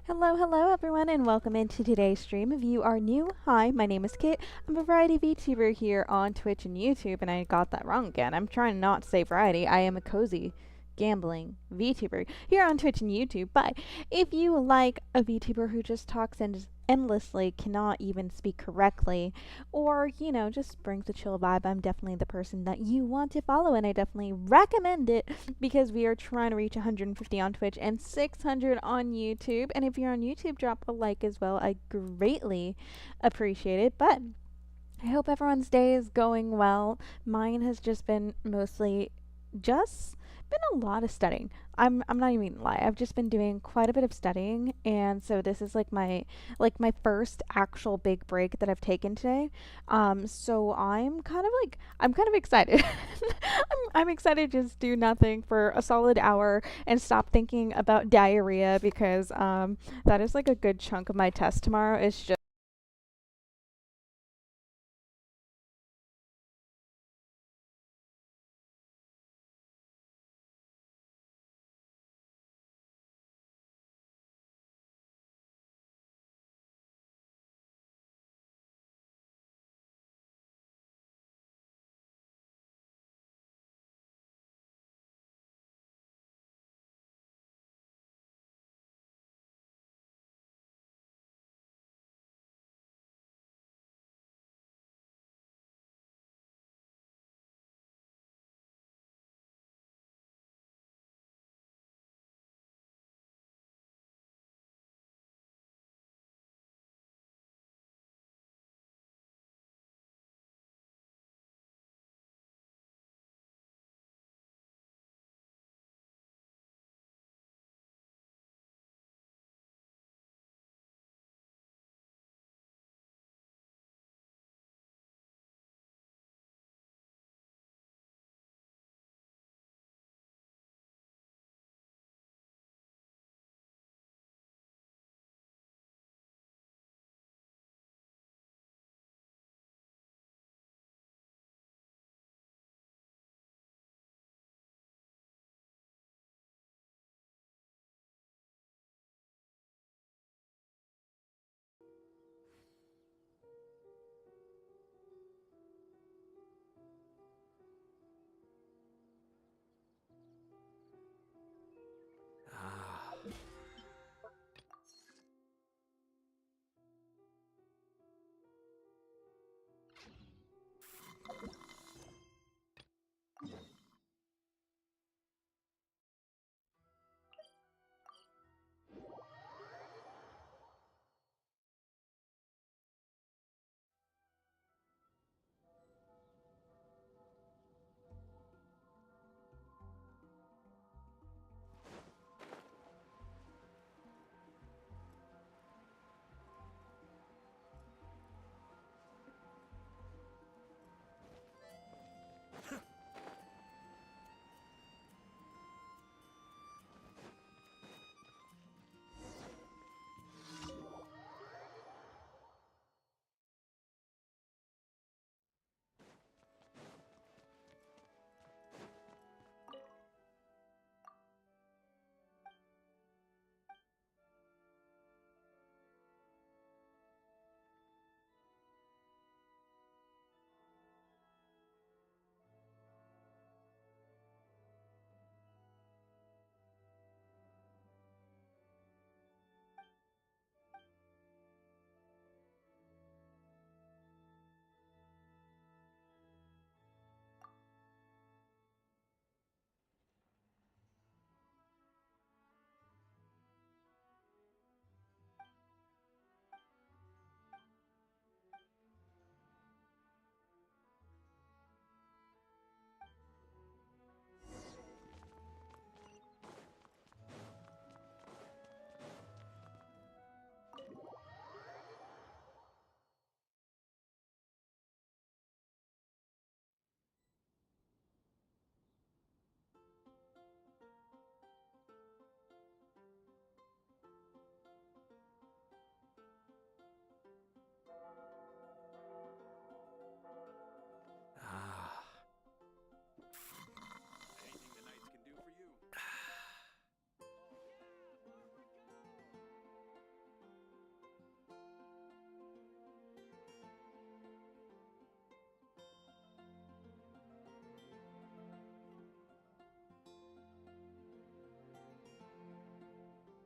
Hello, hello everyone, and welcome into today's stream. If you are new, hi, my name is Kit. I'm a variety VTuber here on Twitch and YouTube, and I got that wrong again. I'm trying not to say variety. I am a cozy gambling VTuber here on Twitch and YouTube. But if you like a VTuber who just talks and endlessly cannot even speak correctly, or just brings a chill vibe, I'm definitely the person that you want to follow, and I definitely recommend it because we are trying to reach 150 on Twitch and 600 on YouTube. And if you're on YouTube, drop a like as well. I greatly appreciate it. But I hope everyone's day is going well. Mine has just been mostly just been a lot of studying. I'm not even gonna lie. I've just been doing quite a bit of studying, and so this is like my first actual big break that I've taken today. So I'm kind of excited. I'm excited to just do nothing for a solid hour and stop thinking about diarrhea because that is like a good chunk of my test tomorrow. It's just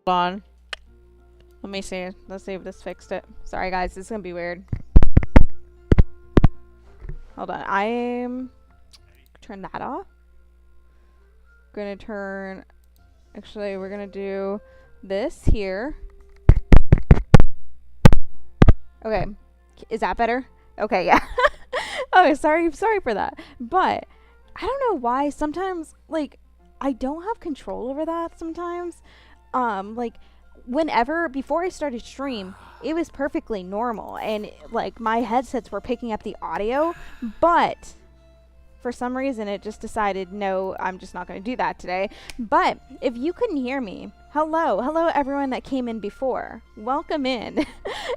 on. Let me see. Let's see if this fixed it. Sorry, guys. This is going to be weird. Hold on. I'm... Turn that off. Going to turn... Actually, we're going to do this here. Okay. Is that better? Okay, yeah. Oh, sorry for that. But I don't know why sometimes, like, I don't have control over that sometimes. Like, whenever, before I started stream, it was perfectly normal. And, like, my headsets were picking up the audio. But for some reason, it just decided, no, I'm just not going to do that today. But if you couldn't hear me, hello everyone that came in before. Welcome in.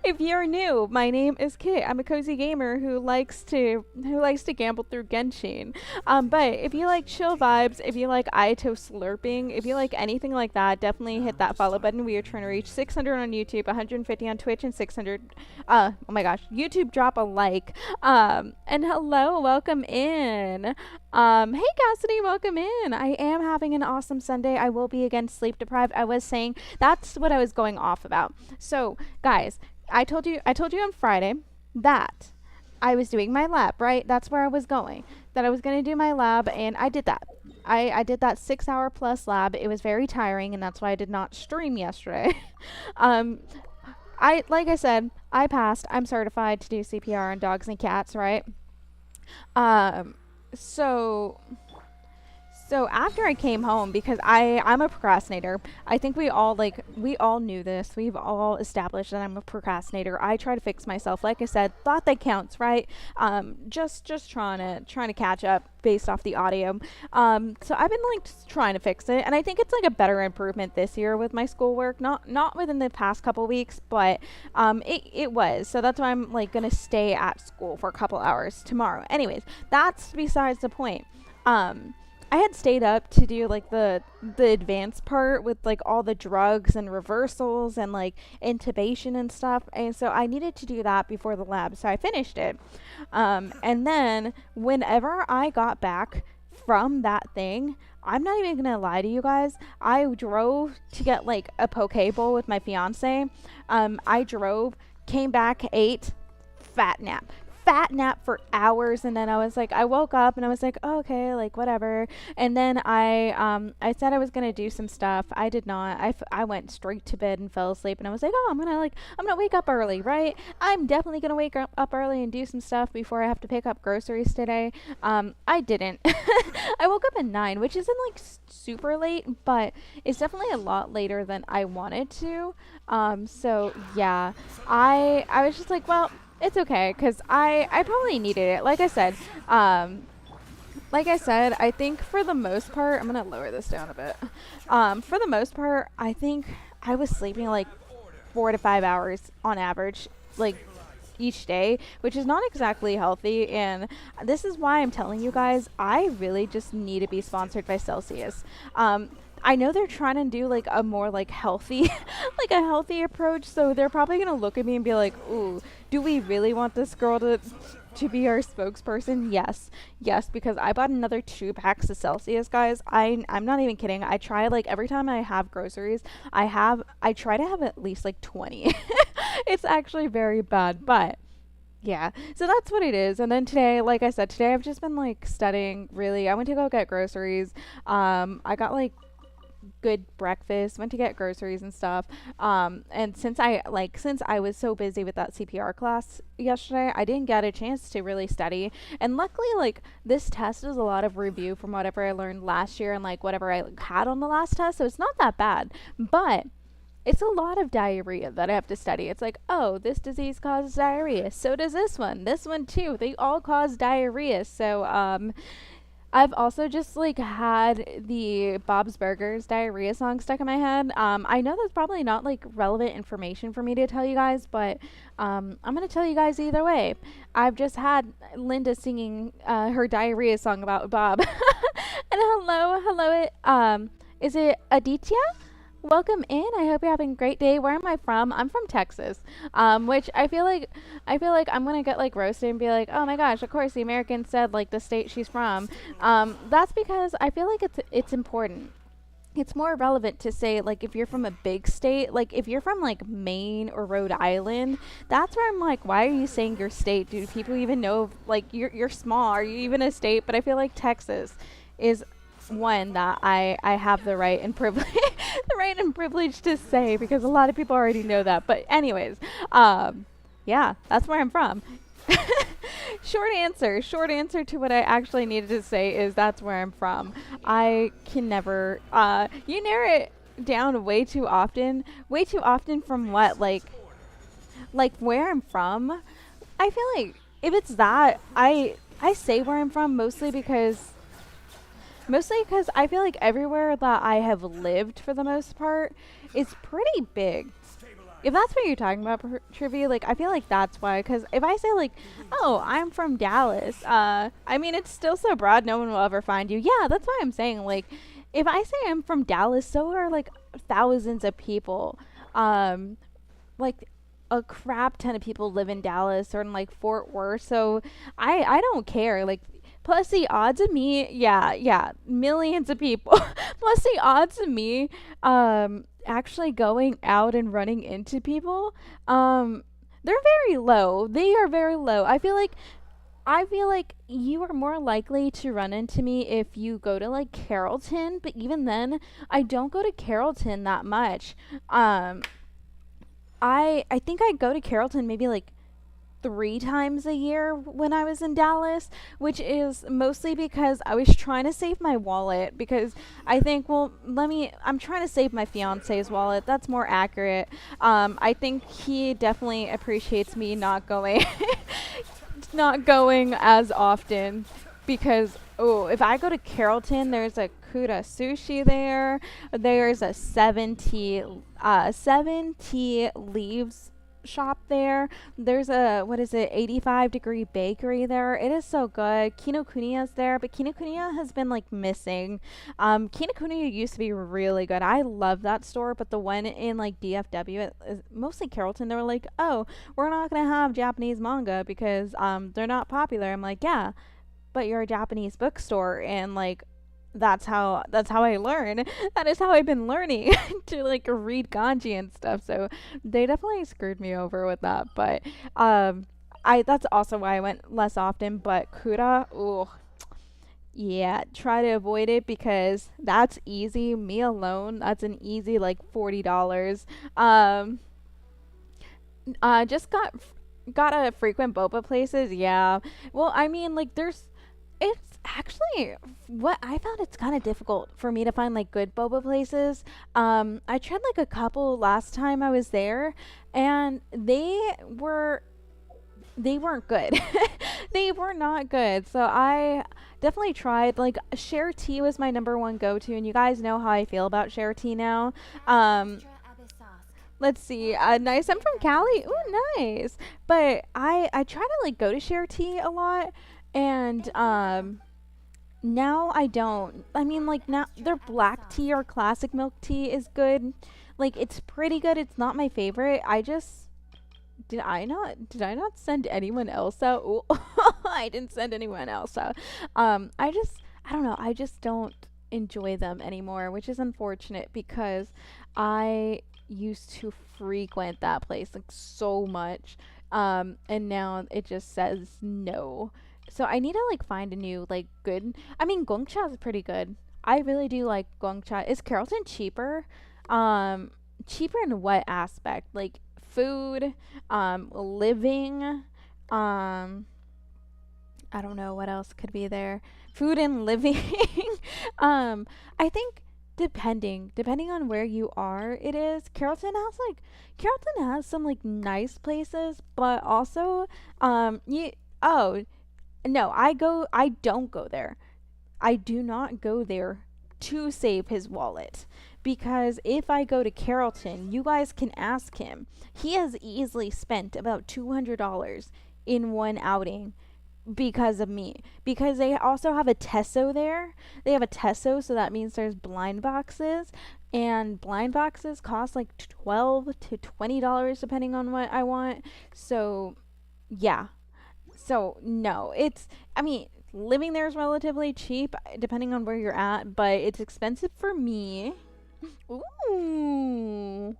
If you're new, my name is Kit. I'm a cozy gamer who likes to gamble through Genshin. But if you like chill vibes, if you like Aito slurping, if you like anything like that, definitely hit that follow button. We are trying to reach 600 on YouTube, 150 on Twitch, and 600. Oh my gosh, YouTube, drop a like. And hello, welcome in. Hey Cassidy, welcome in. I am having an awesome Sunday. I will be again sleep deprived. I was saying that's what I was going off about. So guys, I told you on Friday that I was doing my lab, right? That's where I was going. That I was going to do my lab, and I did that. I did that 6-hour plus lab. It was very tiring, and that's why I did not stream yesterday. Like I said, I passed. I'm certified to do CPR on dogs and cats, right? So after I came home, because I'm a procrastinator, I think we all knew this. We've all established that I'm a procrastinator. I try to fix myself. Like I said, thought that counts, right? Just trying to catch up based off the audio. So I've been like trying to fix it, and I think it's like a better improvement this year with my schoolwork. Not within the past couple weeks, but it was. So that's why I'm like gonna stay at school for a couple hours tomorrow. Anyways, that's besides the point. I had stayed up to do like the advanced part with like all the drugs and reversals and like intubation and stuff, and so I needed to do that before the lab, so I finished it. And then whenever I got back from that thing, I'm not even gonna lie to you guys, I drove to get like a poke bowl with my fiance. I drove, came back, ate, fat nap for hours, and then I woke up and I was like, oh, okay, like whatever. And then I said I was gonna do some stuff. I did not. I went straight to bed and fell asleep, and I was like, oh, I'm gonna wake up early, right? I'm definitely gonna wake up early and do some stuff before I have to pick up groceries today. I didn't. I woke up at 9, which isn't like super late, but it's definitely a lot later than I wanted to. So yeah, I was just like, well, it's okay, because I probably needed it. Like I said, I think for the most part, I'm going to lower this down a bit. For the most part, I think I was sleeping like 4 to 5 hours on average, like each day, which is not exactly healthy. And this is why I'm telling you guys, I really just need to be sponsored by Celsius. I know they're trying to do like a more like healthy, like a healthy approach. So they're probably going to look at me and be like, ooh, do we really want this girl to be our spokesperson? Yes, because I bought another 2 packs of Celsius, guys. I'm not even kidding. I try like every time I have groceries, I try to have at least like 20. It's actually very bad, but yeah, so that's what it is. And then today, like I said, today I've just been like studying, really. I went to go get groceries. I got like good breakfast, went to get groceries and stuff. And since I was so busy with that CPR class yesterday, I didn't get a chance to really study. And luckily, like, this test is a lot of review from whatever I learned last year and like whatever I had on the last test, so it's not that bad. But it's a lot of diarrhea that I have to study. It's like, oh, this disease causes diarrhea, so does this one too. They all cause diarrhea. So I've also just like had the Bob's Burgers diarrhea song stuck in my head. I know that's probably not like relevant information for me to tell you guys, but I'm gonna tell you guys either way. I've just had Linda singing her diarrhea song about Bob. And hello, is it Aditya? Welcome in. I hope you're having a great day. Where am I from? I'm from Texas. Which I feel like I'm gonna get like roasted and be like, oh my gosh, of course the American said like the state she's from. That's because I feel like it's important. it's more relevant to say like if you're from a big state, like if you're from like Maine or Rhode Island, that's where I'm like, why are you saying your state? Do people even know like you're small? Are you even a state? But I feel like Texas is one that I have the right and privilege the right and privilege to say because a lot of people already know that. But anyways, yeah, that's where I'm from. Short answer to what I actually needed to say is that's where I'm from. I can never you narrow it down way too often from what like where I'm from. I feel like if it's that I say where I'm from mostly because I feel like everywhere that I have lived for the most part is pretty big. If that's what you're talking about, trivia, like I feel like that's why. Because if I say like, "Oh, I'm from Dallas," I mean it's still so broad, no one will ever find you. Yeah, that's why I'm saying like, if I say I'm from Dallas, so are like thousands of people. Um, like a crap ton of people live in Dallas or in like Fort Worth, so I don't care. Like plus the odds of me, yeah, millions of people. Plus the odds of me actually going out and running into people, they're very low. They are very low. I feel like you are more likely to run into me if you go to like Carrollton, but even then, I don't go to Carrollton that much. Um, I think I go to Carrollton maybe like 3 times a year when I was in Dallas, which is mostly because I was trying to save my wallet because I think, well, I'm trying to save my fiance's wallet. That's more accurate. I think he definitely appreciates me not going, not going as often because, oh, if I go to Carrollton, there's a Kuda Sushi there. There's a 70 leaves shop there. There's a what is it, 85-degree bakery there. It is so good. Kinokuniya's there, but Kinokuniya has been like missing. Kinokuniya used to be really good. I love that store, but the one in like DFW, mostly Carrollton, they were like, oh, we're not gonna have Japanese manga because they're not popular. I'm like, yeah, but you're a Japanese bookstore and like that's how I learn. That is how I've been learning to like read kanji and stuff. So they definitely screwed me over with that. But I that's also why I went less often. But Kura, ooh, yeah, try to avoid it because that's easy. Me alone, that's an easy like $40. Um, just got a frequent boba places. Yeah. Well, I mean, like it's actually what I found it's kind of difficult for me to find like good boba places. I tried like a couple last time I was there, and they weren't good. They were not good. So I definitely tried like Share Tea was my number one go to, and you guys know how I feel about Share Tea now. Um, let's see. Nice. I'm from Cali. Ooh, nice. But I try to like go to Share Tea a lot, and now I don't. I mean, like now their black tea or classic milk tea is good. Like it's pretty good. It's not my favorite. I just did I not send anyone else out? Ooh, I didn't send anyone else out. I don't know. I just don't enjoy them anymore, which is unfortunate because I used to frequent that place like so much. And now it just says no. So I need to like find a new like good. I mean, Gongcha is pretty good. I really do like Gongcha. Is Carrollton cheaper? Um, cheaper in what aspect? Like food, living, um, I don't know what else could be there. Food and living. um, I think depending on where you are, it is. Carrollton has some like nice places, but also you oh no, I don't go there. I do not go there to save his wallet. Because if I go to Carrollton, you guys can ask him. He has easily spent about $200 in one outing because of me. Because they also have a Tesso there. They have a Tesso, so that means there's blind boxes. And blind boxes cost like $12 to $20 depending on what I want. So, yeah. So, no. I mean, living there is relatively cheap, depending on where you're at, but it's expensive for me. Ooh.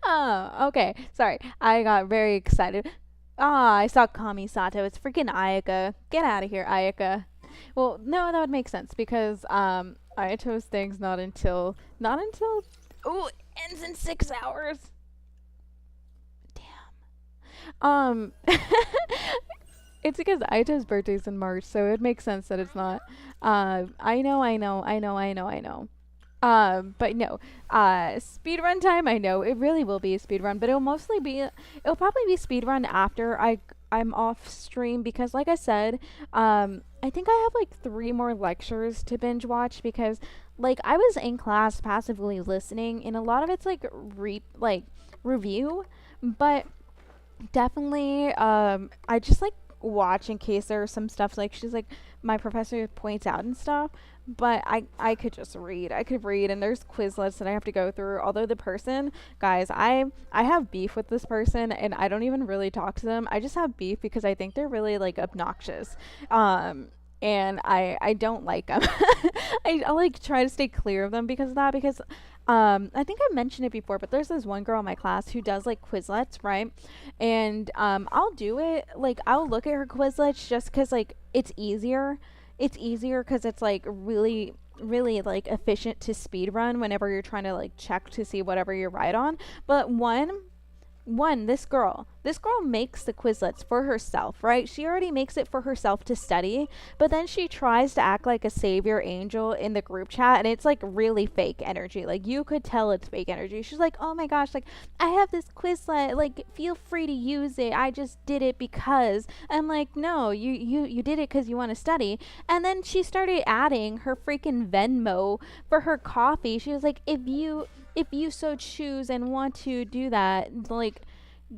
Oh, okay. Sorry. I got very excited. Ah, I saw Kamisato. It's freaking Ayaka. Get out of here, Ayaka. Well, no, that would make sense because Ayato's thing's not until ooh, it ends in 6 hours. Damn. It's because Ayato's birthday's in March, so it makes sense that it's not. I know. But no, speed run time. I know it really will be a speed run, but it'll probably be speed run after I'm off stream because, like I said, I think I have like 3 more lectures to binge watch because, like, I was in class passively listening, and a lot of it's like review, but definitely, I just like watch in case there are some stuff like she's like my professor points out and stuff, but I could just read. I could read, and there's Quizlets that I have to go through. Although the person, guys, I have beef with this person, and I don't even really talk to them. I just have beef because I think they're really like obnoxious. And I don't like them. I like try to stay clear of them because of that. Because I think I mentioned it before, but there's this one girl in my class who does like Quizlets, right? And I'll do it. Like I'll look at her Quizlets just because like it's easier. It's easier because it's like really like efficient to speed run whenever you're trying to like check to see whatever you're right on. But this girl makes the Quizlets for herself, right? She already makes it for herself to study, but then she tries to act like a savior angel in the group chat, and it's like really fake energy. Like you could tell it's fake energy. She's like, oh my gosh, like I have this Quizlet, like feel free to use it, I just did it because. I'm like, no, you did it because you want to study. And then she started adding her freaking Venmo for her coffee. She was like, if you so choose and want to do that, like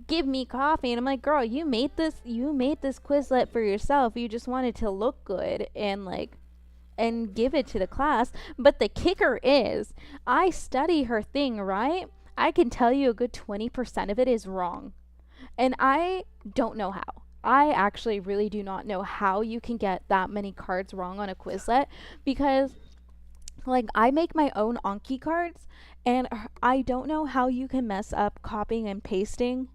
give me coffee. And I'm like, girl, you made this Quizlet for yourself. You just wanted to look good and like and give it to the class. But the kicker is I study her thing, right? I can tell you a good 20% of it is wrong. And I don't know how. I actually really do not know how you can get that many cards wrong on a Quizlet because like I make my own Anki cards, and I don't know how you can mess up copying and pasting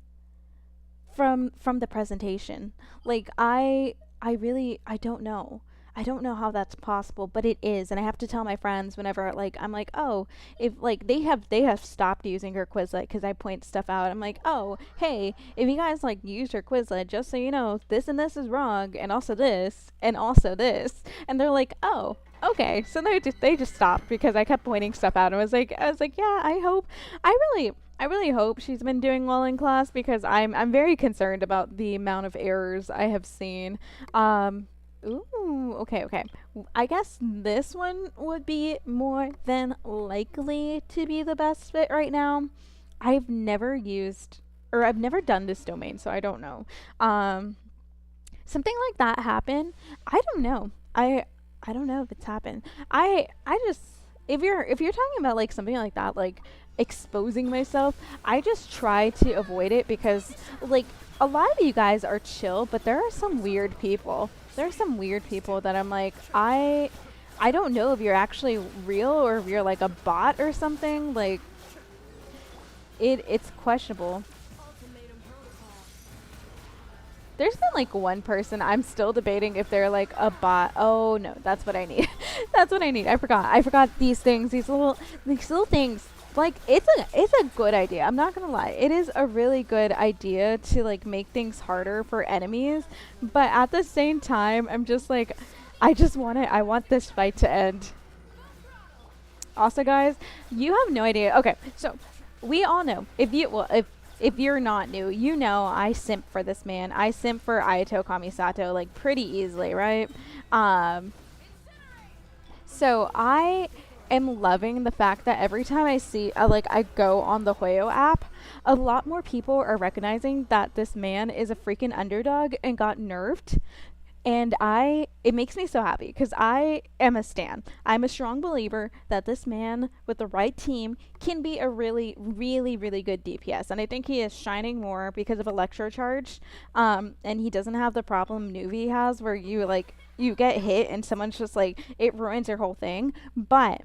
from the presentation. Like I don't know. I don't know how that's possible, but it is, and I have to tell my friends whenever like I'm like, oh, if like they have stopped using her Quizlet because I point stuff out. I'm like, oh, hey, if you guys like use her Quizlet, just so you know, this and this is wrong, and also this, and they're like, oh, okay. So they just stopped because I kept pointing stuff out, and I was like, yeah, I really hope she's been doing well in class because I'm very concerned about the amount of errors I have seen. Ooh, okay. I guess this one would be more than likely to be the best fit right now. I've never done this domain, so I don't know. Something like that happened. I don't know. I don't know if it's happened. I just if you're talking about like something like that, like exposing myself, I just try to avoid it because like a lot of you guys are chill, but there are some weird people. There are some weird people that I'm like, I don't know if you're actually real or if you're like a bot or something. Like it's questionable. There's been like one person I'm still debating if they're like a bot. Oh no, that's what I need. That's what I need. I forgot these things. These little things. Like it's a good idea. I'm not gonna lie. It is a really good idea to like make things harder for enemies. But at the same time, I'm just like, I want this fight to end. Also, guys, you have no idea. Okay, so we all know if you're not new, you know I simp for this man. I simp for Ayato Kamisato like pretty easily, right? So I am loving the fact that every time I see, I go on the Hoyo app, a lot more people are recognizing that this man is a freaking underdog and got nerfed. And it makes me so happy because I am a stan. I'm a strong believer that this man with the right team can be a really, really, really good DPS. And I think he is shining more because of Electrocharge. And he doesn't have the problem Nuvi has where you get hit and someone's just like, it ruins your whole thing. But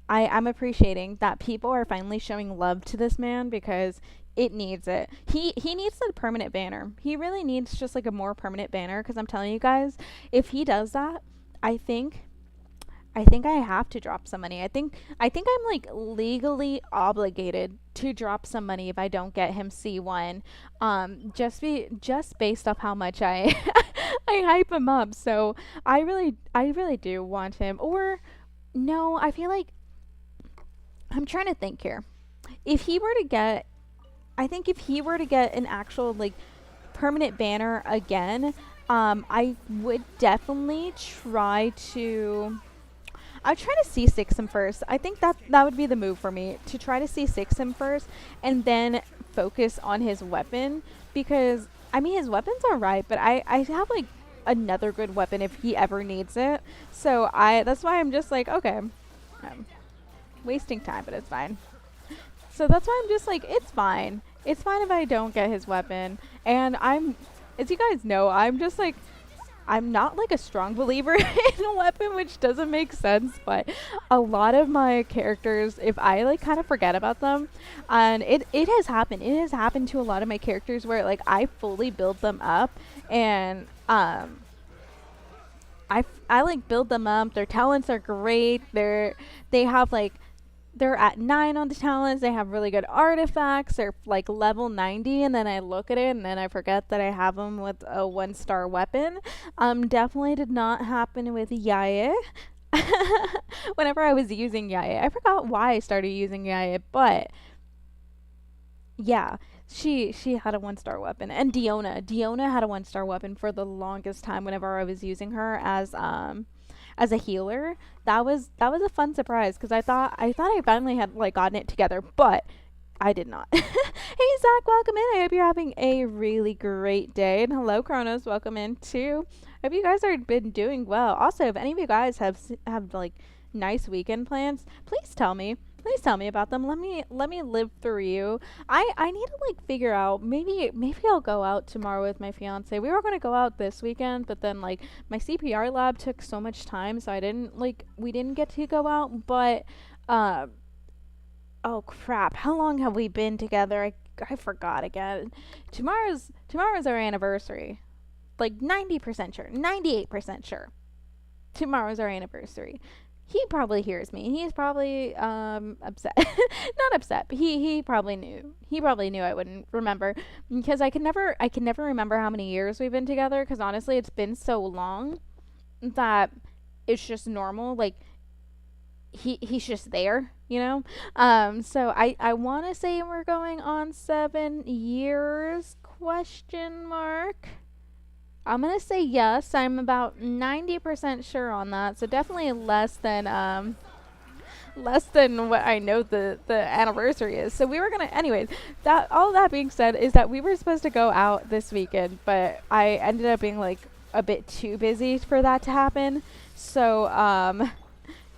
I'm appreciating that people are finally showing love to this man because it needs it. He needs a permanent banner. He really needs just like a more permanent banner because I'm telling you guys, if he does that, I think I have to drop some money. I think I'm like legally obligated to drop some money if I don't get him C1. Just based off how much I I hype him up. So I really do want him. Or no, I feel like I'm trying to think here. If he were to get, I think if he were to get an actual like permanent banner again, I would definitely try to. I'd try to C6 him first. I think that would be the move for me, to try to C6 him first and then focus on his weapon, because I mean his weapon's alright, but I have like another good weapon if he ever needs it. So that's why I'm just like, okay, wasting time, but it's fine. So that's why I'm just like, it's fine. It's fine if I don't get his weapon. And as you guys know, I'm just like, I'm not like a strong believer in a weapon, which doesn't make sense, but a lot of my characters, if I like kind of forget about them, and it has happened. It has happened to a lot of my characters where like I fully build them up and I like build them up. Their talents are great. They have like they're at 9 on the talents. They have really good artifacts. They're like level 90, and then I look at it and then I forget that I have them with a 1-star weapon. Definitely did not happen with Yae. Whenever I was using Yae, I forgot why I started using Yae, but yeah, she had a 1-star weapon. And Diona had a 1-star weapon for the longest time whenever I was using her as a healer. That was a fun surprise because I thought I finally had like gotten it together, but I did not. Hey Zach, welcome in. I hope you're having a really great day. And hello Kronos, welcome in too. Hope you guys are been doing well. Also, if any of you guys have like nice weekend plans, please tell me. Please tell me about them. Let me live through you. I need to like figure out, maybe I'll go out tomorrow with my fiance. We were gonna go out this weekend, but then like my CPR lab took so much time, so we didn't get to go out. But oh crap, how long have we been together? I forgot again. Tomorrow's our anniversary. Like 90% sure, 98% sure. Tomorrow's our anniversary. He probably hears me. He's probably upset. Not upset, but he probably knew. He probably knew I wouldn't remember, because I can never remember how many years we've been together, because honestly it's been so long that it's just normal. Like he's just there, you know? So I want to say we're going on 7 years, question mark. I'm gonna say yes. I'm about 90% sure on that. So definitely less than what I know the anniversary is. So we were gonna, anyways. That being said, is that we were supposed to go out this weekend, but I ended up being like a bit too busy for that to happen. So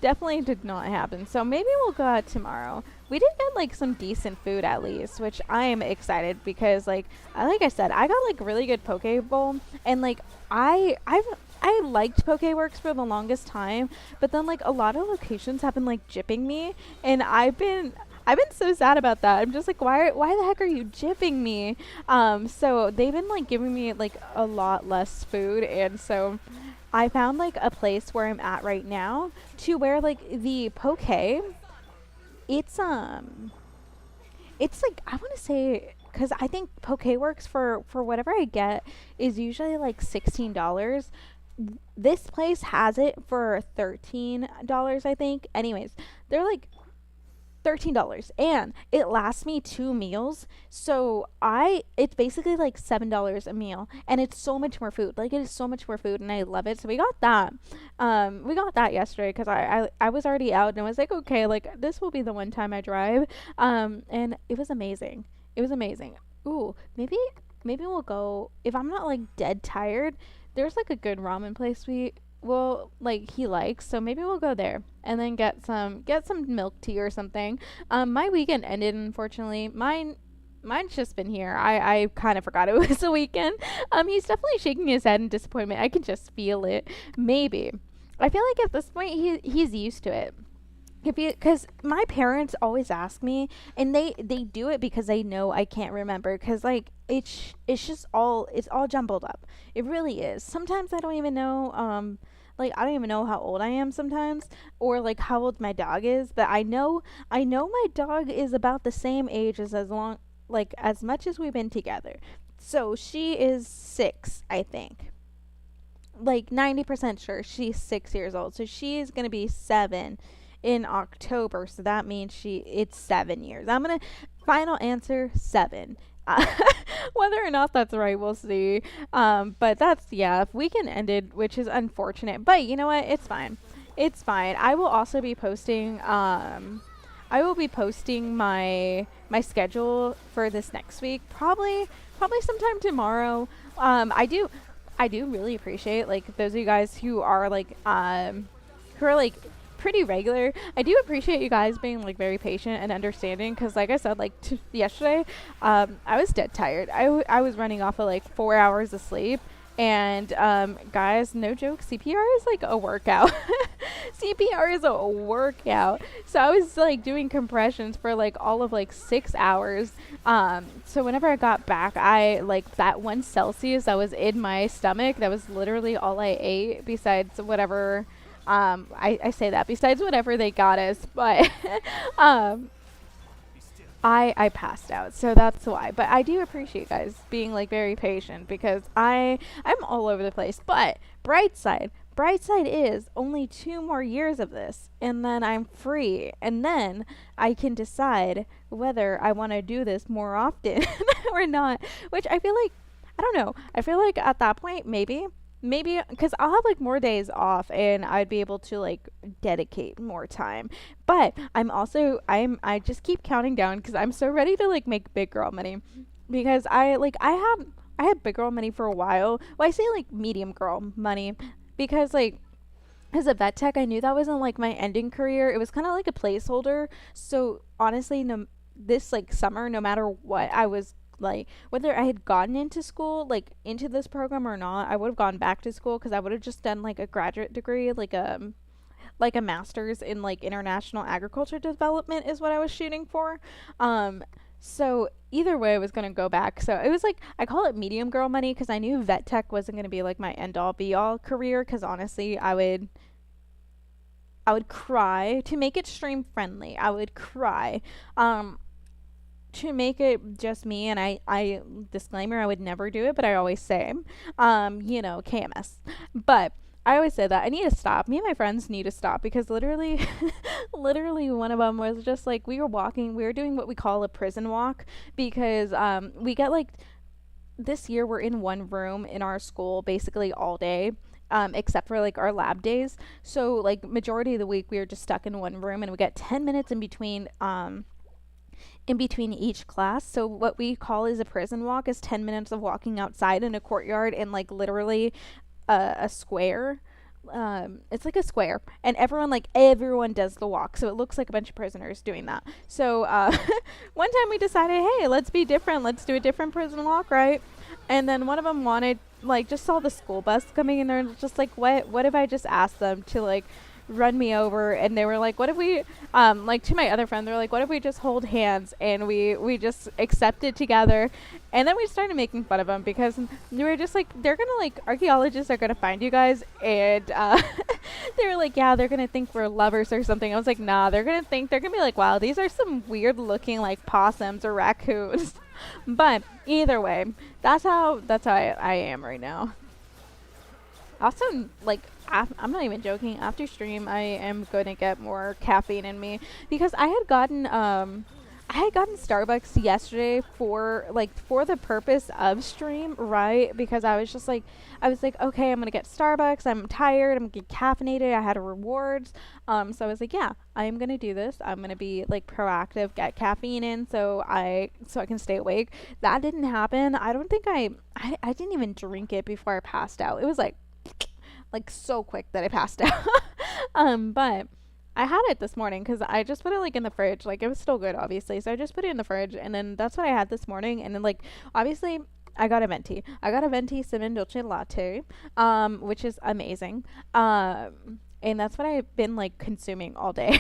definitely did not happen. So maybe we'll go out tomorrow. We did get like some decent food at least, which I am excited because like I said, I got like really good poke bowl, and like I liked Pokeworks for the longest time, but then like a lot of locations have been like gypping me, and I've been so sad about that. I'm just like, why the heck are you gypping me? So they've been like giving me like a lot less food, and so I found like a place where I'm at right now to where like the poke, it's like, I want to say, because I think Pokeworks for whatever I get is usually like $16. This place has it for $13, I think. Anyways, they're like $13, and it lasts me 2 meals. So it's basically like $7 a meal, and it's so much more food. Like, it is so much more food, and I love it. So we got that. We got that yesterday because I was already out, and I was like, okay, like this will be the one time I drive. And it was amazing. It was amazing. Ooh, maybe we'll go, if I'm not like dead tired. there's like a good ramen place he likes, so maybe we'll go there and then get some milk tea or something. My weekend ended, unfortunately. Mine's just been here. I kind of forgot it was a weekend. He's definitely shaking his head in disappointment. I can just feel it. Maybe. I feel like at this point he's used to it. Because my parents always ask me, and they do it because they know I can't remember. Because like it's all jumbled up. It really is. Sometimes I don't even know. Like I don't even know how old I am sometimes, or like how old my dog is. But I know my dog is about the same age as long like as much as we've been together. So she is 6, I think. Like 90% sure she's 6 years old. So she's gonna be 7 in October. So that means it's 7 years. I'm gonna final answer 7. Uh, Whether or not that's right, we'll see. But that's yeah. If weekend ended, which is unfortunate, but you know what? It's fine. It's fine. I will also be posting. I will be posting my schedule for this next week. Probably sometime tomorrow. I do really appreciate like those of you guys who are like pretty regular. I do appreciate you guys being like very patient and understanding because like I said like yesterday I was dead tired. I was running off of like 4 hours of sleep, and guys, no joke, CPR is like a workout. CPR is a workout. So I was like doing compressions for like all of like 6 hours. So whenever I got back, I like that 1 Celsius that was in my stomach, that was literally all I ate besides whatever I say that besides whatever they got us, but um I passed out, so that's why. But I do appreciate you guys being like very patient because I'm all over the place. But bright side is only 2 more years of this, and then I'm free, and then I can decide whether I want to do this more often or not. Which I feel like I don't know. I feel like at that point maybe because I'll have like more days off and I'd be able to like dedicate more time. But I just keep counting down because I'm so ready to like make big girl money because I had big girl money for a while. Well, I say like medium girl money because like as a vet tech, I knew that wasn't like my ending career. It was kind of like a placeholder. So honestly, no, this like summer, no matter what, I was like whether I had gotten into school like into this program or not, I would have gone back to school because I would have just done like a graduate degree, like a master's in like international agriculture development is what I was shooting for. So either way, I was gonna go back. So it was like I call it medium girl money because I knew vet tech wasn't gonna be like my end all be all career. Because honestly, I would cry to make it stream friendly. I would cry. To make it just me, and I disclaimer, I would never do it, but I always say, KMS. But I always say that I need to stop. Me and my friends need to stop because literally, literally one of them was just like we were doing what we call a prison walk because we get like this year we're in one room in our school basically all day. Except for like our lab days. So like majority of the week we are just stuck in one room and we get 10 minutes in between each class. So what we call is a prison walk is 10 minutes of walking outside in a courtyard in like literally a square. It's like a square, and everyone does the walk, so it looks like a bunch of prisoners doing that. So one time we decided, hey, let's be different. Let's do a different prison walk, right? And then one of them wanted like just saw the school bus coming in there and just like what if I just asked them to like run me over, and they were like, what if we like to my other friend, they're like, what if we just hold hands and we just accept it together. And then we started making fun of them because we were just like, they're gonna like archaeologists are gonna find you guys, and they were like, yeah, they're gonna think we're lovers or something. I was like, nah, they're gonna be like, wow, these are some weird looking like possums or raccoons. But either way, that's how I am right now. Also, like, I'm not even joking. After stream, I am going to get more caffeine in me because I had gotten Starbucks yesterday for the purpose of stream, right? Because I was like, okay, I'm gonna get Starbucks. I'm tired. I'm gonna get caffeinated. I had rewards. So I was like, yeah, I'm gonna do this. I'm gonna be like proactive, get caffeine in, so I can stay awake. That didn't happen. I don't think I didn't even drink it before I passed out. It was like so quick that I passed out. But I had it this morning because I just put it like in the fridge. Like it was still good, obviously. So I just put it in the fridge, and then that's what I had this morning. And then like obviously I got a venti. I got a venti cinnamon dolce latte, which is amazing. And that's what I've been like consuming all day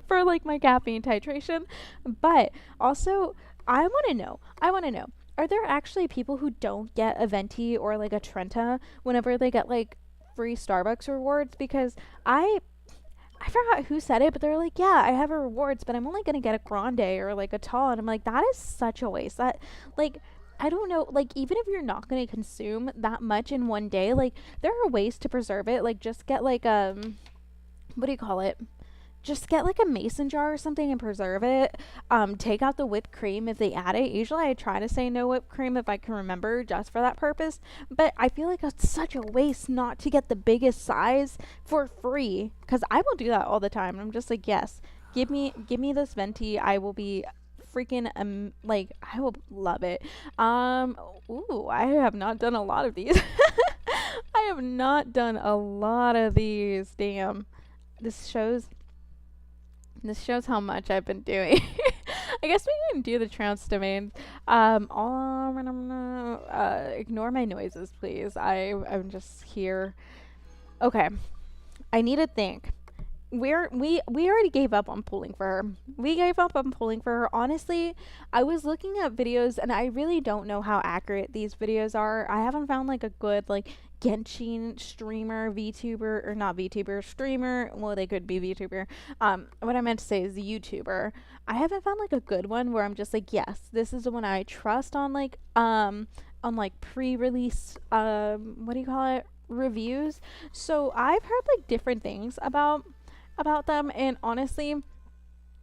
for like my caffeine titration. But also, I want to know. Are there actually people who don't get a venti or like a Trenta whenever they get like free Starbucks rewards? Because I forgot who said it, but they're like, yeah, I have a rewards, but I'm only gonna get a grande or like a tall, and I'm like, that is such a waste. That like, I don't know, like even if you're not gonna consume that much in one day, like there are ways to preserve it. Like just get like what do you call it? Just get like a mason jar or something and preserve it. Take out the whipped cream if they add it. Usually I try to say no whipped cream if I can remember just for that purpose. But I feel like it's such a waste not to get the biggest size for free. Because I will do that all the time. I'm just like, yes, give me this venti. I will be freaking like I will love it. Ooh, I have not done a lot of these. I have not done a lot of these. Damn. This shows how much I've been doing. I guess we can do the trance domains. Ignore my noises, please. I'm just here. Okay. I need to think. We already gave up on pulling for her. We gave up on pulling for her. Honestly, I was looking at videos and I really don't know how accurate these videos are. I haven't found like a good like Genshin streamer, VTuber, or not VTuber, streamer. Well, they could be VTuber. What I meant to say is YouTuber. I haven't found like a good one where I'm just like, yes, this is the one I trust on like pre-release what do you call it, reviews. So I've heard like different things about them, and honestly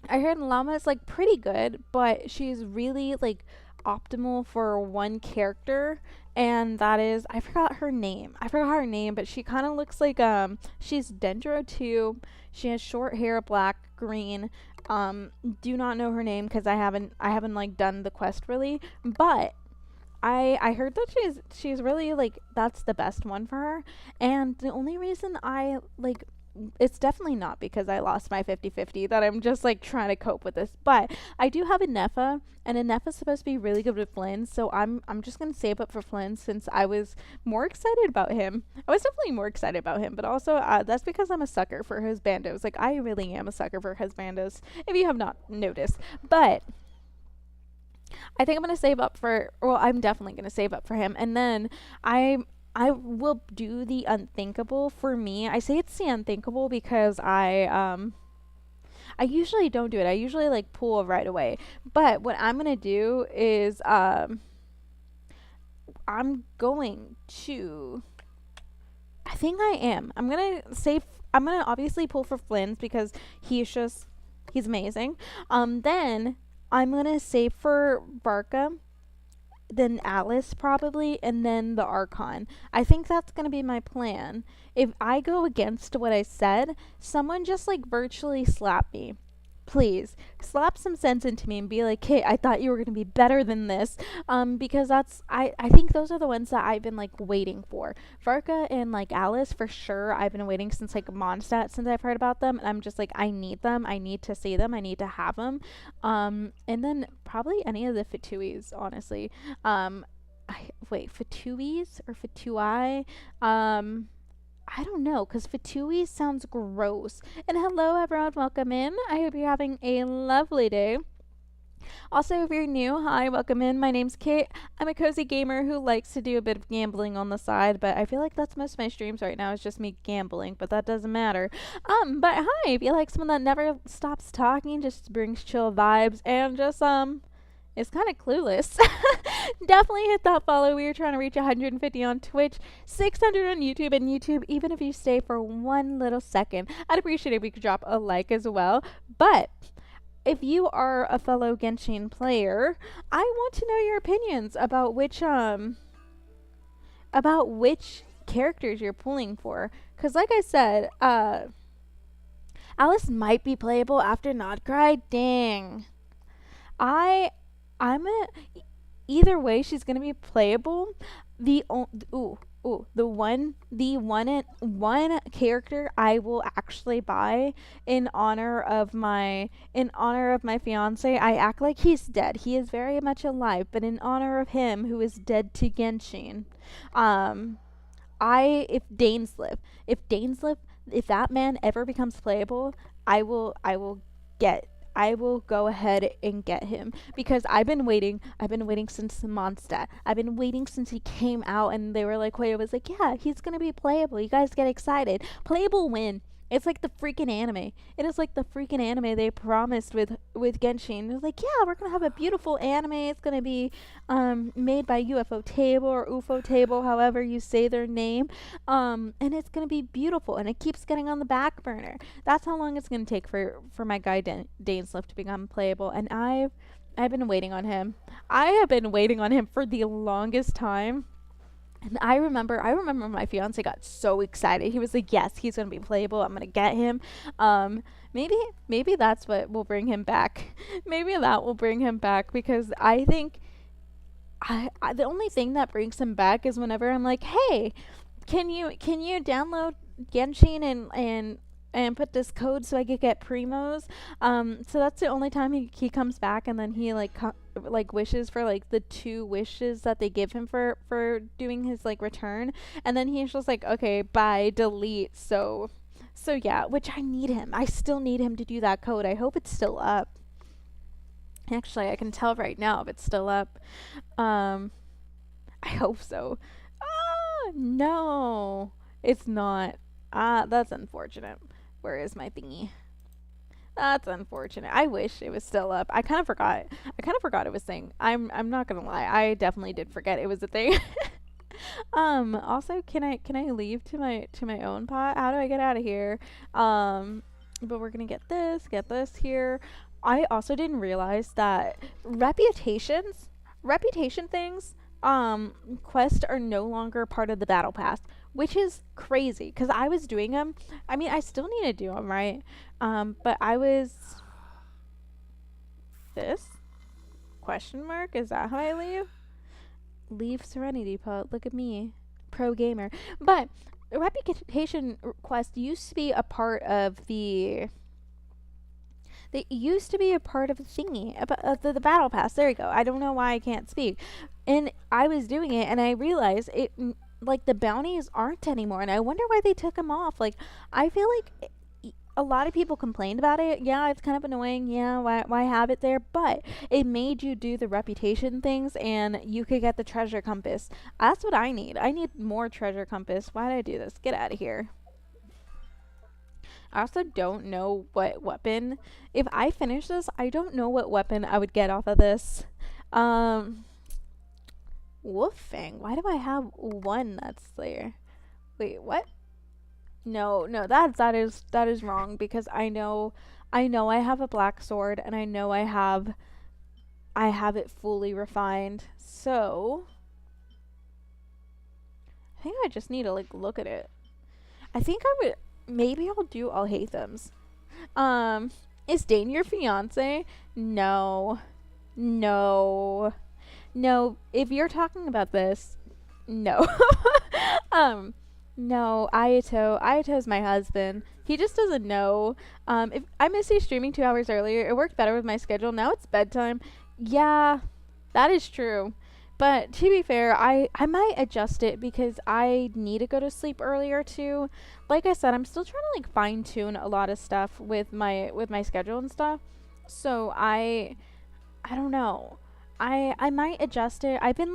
I heard Llama's like pretty good, but she's really like optimal for one character, and that is I forgot her name, but she kind of looks like she's Dendro too. She has short hair, black, green. Do not know her name because I haven't like done the quest really, but I heard that she's really like that's the best one for her. And the only reason I like, it's definitely not because I lost my 50-50 that I'm just like trying to cope with this, but I do have a Neffa, and a Neffa's supposed to be really good with Flynn, so I'm just gonna save up for Flynn since I was more excited about him. I was definitely more excited about him, but also that's because I'm a sucker for his bandos. Like I really am a sucker for his bandos, if you have not noticed. But I think I'm gonna save up for. Well, I'm definitely gonna save up for him, and then I will do the unthinkable for me. I say it's the unthinkable because I usually don't do it. I usually like pull right away. But what I'm gonna do is I'm going to. I think I am. I'm gonna save. I'm gonna obviously pull for Flynn's because he's amazing. Then I'm gonna save for Barca, then Alice probably, and then the Archon. I think that's gonna be my plan. If I go against what I said, someone just like virtually slap me. Please slap some sense into me and be like, hey, I thought you were gonna be better than this. Because I think those are the ones that I've been like waiting for. Varka and like Alice for sure. I've been waiting since like Mondstadt, since I've heard about them, and I'm just like, I need them. I need to see them. I need to have them. And then probably any of the Fatuis, honestly. Fatuis or Fatui? I don't know, because Fatui sounds gross. And hello, everyone. Welcome in. I hope you're having a lovely day. Also, if you're new, hi, welcome in. My name's Kate. I'm a cozy gamer who likes to do a bit of gambling on the side, but I feel like that's most of my streams right now is just me gambling, but that doesn't matter. But hi, if you like someone that never stops talking, just brings chill vibes, and just, is kind of clueless, definitely hit that follow. We are trying to reach 150 on Twitch, 600 on YouTube, and YouTube, even if you stay for one little second, I'd appreciate it if you could drop a like as well. But if you are a fellow Genshin player, I want to know your opinions about which characters you're pulling for. Because, like I said, Alice might be playable after Nodcry. Dang. I, I'm a, either way, she's gonna be playable. The one character I will actually buy in honor of my fiance. I act like he's dead. He is very much alive, but in honor of him who is dead to Genshin. Um, if Dainsleif, if that man ever becomes playable, get I will go ahead and get him because I've been waiting since Mondstadt. I've been waiting since he came out and they were like, wait, it was like, yeah, he's gonna be playable. You guys get excited. Playable win. It's like the freaking anime. It is like the freaking anime they promised with Genshin. It's like, yeah, we're gonna have a beautiful anime. It's gonna be made by UFO Table or UFO Table, however you say their name. And it's gonna be beautiful. And it keeps getting on the back burner. That's how long it's gonna take for my guy Dainsleif to become playable. And I've been waiting on him. I have been waiting on him for the longest time. And I remember my fiance got so excited. He was like, "Yes, he's gonna be playable. I'm gonna get him." Maybe that's what will bring him back. Maybe that will bring him back because I think the only thing that brings him back is whenever I'm like, "Hey, can you download Genshin and put this code so I could get primos?" So that's the only time he comes back, and then he like wishes for like the 2 wishes that they give him for doing his like return, and then he's just like, okay, bye, delete. So yeah, which I need him. I still need him to do that code. I hope it's still up. Actually, I can tell right now if it's still up. I hope so. No, it's not. That's unfortunate. Where is my thingy? That's unfortunate. I wish it was still up. I kind of forgot. It was saying. I'm not gonna lie. I definitely did forget it was a thing. Also, can I leave to my own pot? How do I get out of here? But we're gonna get this here. I also didn't realize that reputation things, quests are no longer part of the battle pass, which is crazy because I was doing them. I mean, I still need to do them, right? But I was this question mark. Is that how I leave? Leave Serenity Pot. Look at me, pro gamer. But reputation quest used to be a part of the. They used to be a part of the thingy, the battle pass. There you go. I don't know why I can't speak. And I was doing it, and I realized it, like, the bounties aren't anymore, and I wonder why they took them off. Like, I feel like a lot of people complained about it. Yeah, it's kind of annoying. Yeah, why have it there? But it made you do the reputation things, and you could get the treasure compass. That's what I need. I need more treasure compass. Why did I do this? Get out of here. I also don't know what weapon. If I finish this, I don't know what weapon I would get off of this. Wolffang. Why do I have one that's there? Wait, what? No, that is wrong because I know I have a black sword and I know I have it fully refined. So I think I just need to like look at it. I think I would maybe I'll do Alhaitham's. Is Dane your fiance? No. No. No, if you're talking about this, no. No, Ayato's my husband. He just doesn't know. If I missed you streaming 2 hours earlier, it worked better with my schedule. Now it's bedtime. Yeah, that is true. But to be fair, I might adjust it because I need to go to sleep earlier too. Like I said, I'm still trying to like fine tune a lot of stuff with my schedule and stuff. So I don't know. I might adjust it. I've been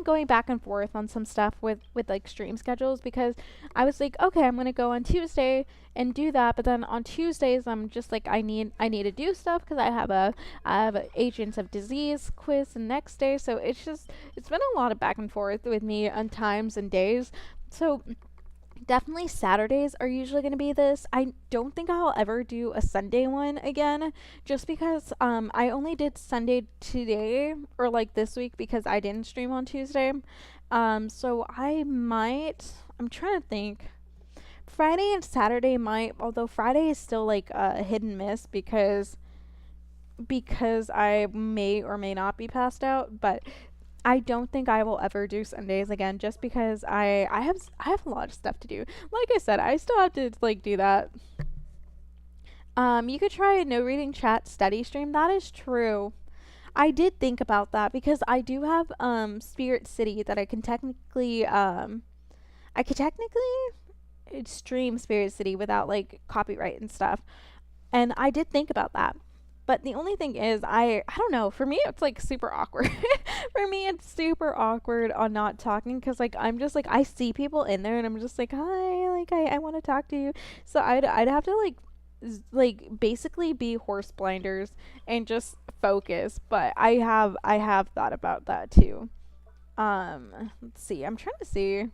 going back and forth on some stuff with like stream schedules because I was like, okay, I'm gonna go on Tuesday and do that, but then on Tuesdays I'm just like I need to do stuff because I have a Agents of Disease quiz the next day, so it's been a lot of back and forth with me on times and days. So Definitely Saturdays are usually going to be this. I don't think I'll ever do a Sunday one again, just because I only did Sunday today, or like this week, because I didn't stream on Tuesday. So I'm trying to think. Friday and Saturday might, although Friday is still like a hit and miss because I may or may not be passed out, but I don't think I will ever do Sundays again, just because I have a lot of stuff to do. Like I said, I still have to like do that. You could try a no reading chat study stream. That is true. I did think about that because I do have Spirit City that I could technically stream Spirit City without like copyright and stuff. And I did think about that. But the only thing is, I don't know. For me, it's like super awkward. For me, it's super awkward on not talking because like I'm just like I see people in there and I'm just like hi, like I want to talk to you. So I'd have to like like basically be horse blinders and just focus. But I have thought about that too. Let's see. I'm trying to see.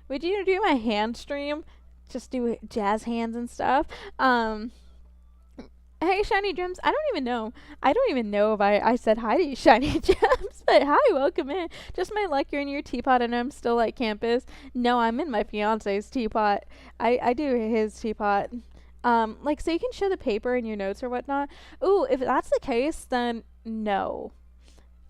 Would you do my hand stream? Just do jazz hands and stuff. Hey, Shiny Gems. I don't even know. I don't even know if I said hi to you, Shiny Gems. But hi, welcome in. Just my luck, you're in your teapot and I'm still at campus. No, I'm in my fiance's teapot. I do his teapot. Like, so you can show the paper in your notes or whatnot. Ooh, if that's the case, then no.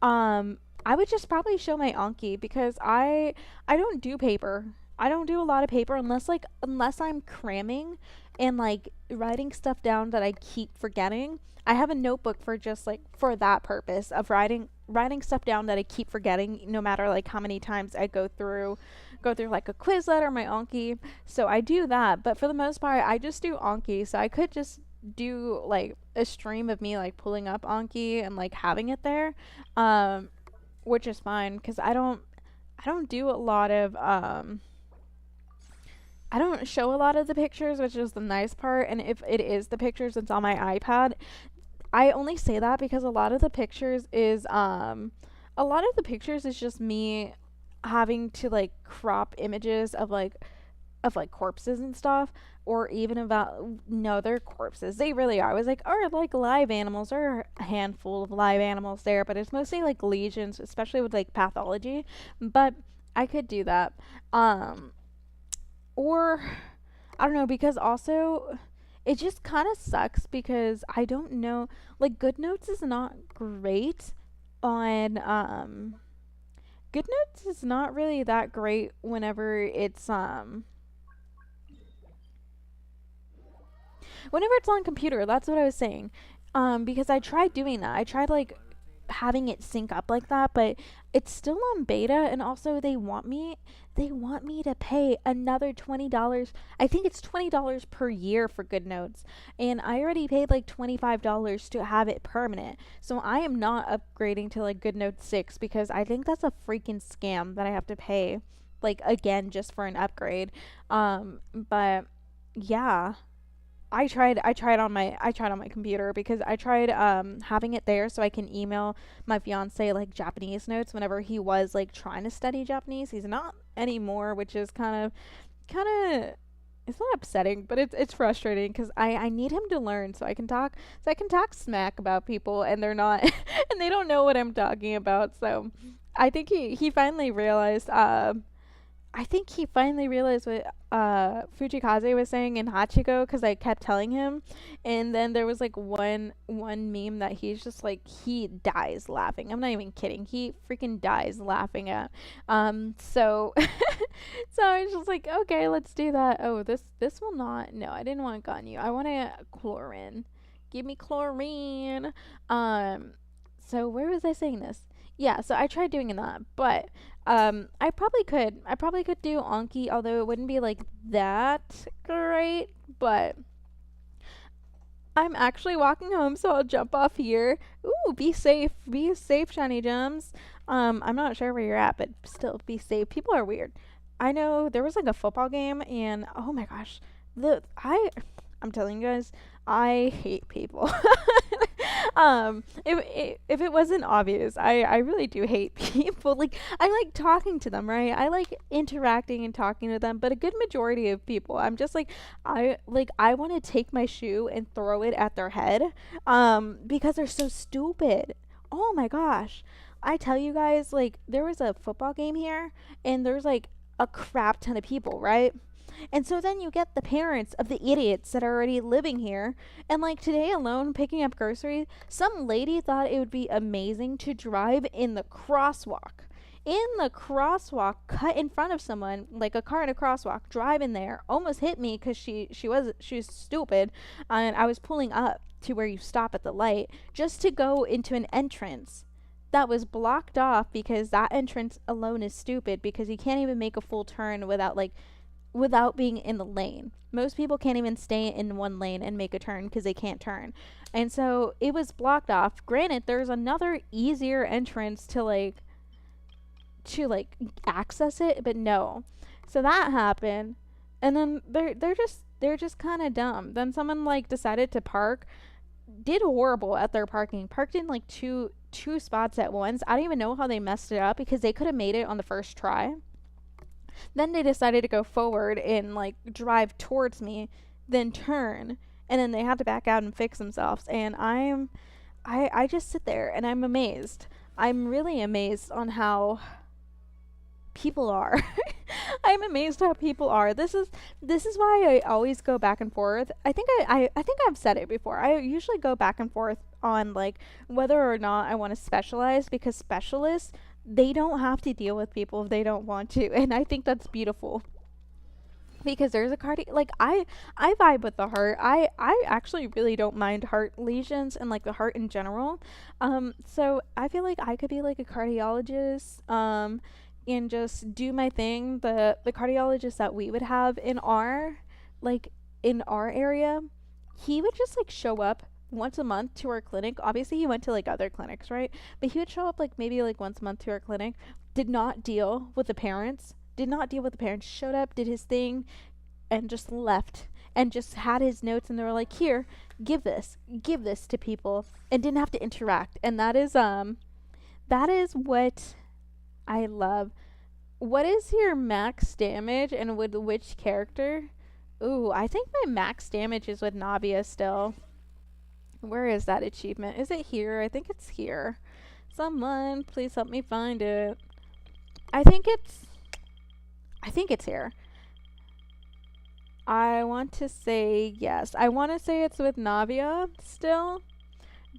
I would just probably show my Anki because I don't do paper. I don't do a lot of paper unless I'm cramming and like writing stuff down that I keep forgetting. I have a notebook for just like for that purpose of writing stuff down that I keep forgetting no matter like how many times I go through like a Quizlet or my Anki. So I do that, but for the most part I just do Anki. So I could just do like a stream of me like pulling up Anki and like having it there. Um which is fine cuz I don't do a lot of I don't show a lot of the pictures, which is the nice part. And if it is the pictures, it's on my iPad. I only say that because a lot of the pictures is just me having to like crop images of like corpses and stuff, or even about no, they're corpses. They really are. I was like, or like live animals, or a handful of live animals there, but it's mostly like legions, especially with like pathology. But I could do that. Um or I don't know because also it just kind of sucks because I don't know like GoodNotes is not great on GoodNotes is not really that great whenever it's on computer. That's what I was saying. Because I tried doing that. I tried like having it sync up like that, but it's still on beta and also they want me to pay another $20. I think it's $20 per year for GoodNotes, and I already paid like $25 to have it permanent. So I am not upgrading to like GoodNotes 6 because I think that's a freaking scam that I have to pay like again just for an upgrade. But yeah, I tried on my computer because I tried having it there so I can email my fiance like Japanese notes whenever he was like trying to study Japanese. He's not anymore, which is kind of it's not upsetting, but it's frustrating because I need him to learn so I can talk smack about people and they're not and they don't know what I'm talking about. So I think he finally realized what Fujikaze was saying in Hachiko because I kept telling him, and then there was like one meme that he's just like he dies laughing. I'm not even kidding. He freaking dies laughing at. So so I was just like, okay, let's do that. Oh, this will not. No, I didn't want Ganyu. I want a chlorine. Give me chlorine. Um, so where was I saying this? Yeah, so I tried doing that, but I probably could do Anki, although it wouldn't be like that great. But I'm actually walking home, so I'll jump off here. Ooh, be safe, Shiny Gems. I'm not sure where you're at, but still be safe. People are weird. I know there was like a football game, and oh my gosh, I'm telling you guys, I hate people. If it wasn't obvious, I really do hate people. Like, I like talking to them, right? I like interacting and talking to them, but a good majority of people, I'm just like, I want to take my shoe and throw it at their head, because they're so stupid. Oh my gosh. I tell you guys, like, there was a football game here, and there's like a crap ton of people, right? And so then you get the parents of the idiots that are already living here. And like today alone, picking up groceries, some lady thought it would be amazing to drive in the crosswalk. In the crosswalk, cut in front of someone, like a car in a crosswalk, drive in there, almost hit me because she was stupid, and I was pulling up to where you stop at the light just to go into an entrance that was blocked off because that entrance alone is stupid because you can't even make a full turn without being in the lane. Most people can't even stay in one lane and make a turn because they can't turn. And so it was blocked off. Granted, there's another easier entrance to access it, but no. So that happened. And then they're just kind of dumb. Then someone like decided to park, did horrible at their parking. Parked in like two spots at once. I don't even know how they messed it up because they could have made it on the first try. Then they decided to go forward and like drive towards me, then turn, and then they had to back out and fix themselves. And I just sit there and I'm amazed. I'm really amazed on how people are. I'm amazed how people are. This is why I always go back and forth. I think I've said it before. I usually go back and forth on like whether or not I want to specialize because specialists, they don't have to deal with people if they don't want to, and I think that's beautiful because there's a like I vibe with the heart. I actually really don't mind heart lesions and like the heart in general. So I feel like I could be like a cardiologist, and just do my thing. The cardiologist that we would have like in our area, he would just like show up once a month to our clinic. Obviously he went to like other clinics, right? But he would show up like maybe like once a month to our clinic, did not deal with the parents, showed up, did his thing, and just left, and just had his notes, and they were like, here, give this to people, and didn't have to interact. And that is what I love. What is your max damage and with which character? Ooh, I think my max damage is with Navia still. Where is that achievement? Is it here? I think it's here. Someone, please help me find it. I think it's here. I want to say yes. I want to say it's with Navia still,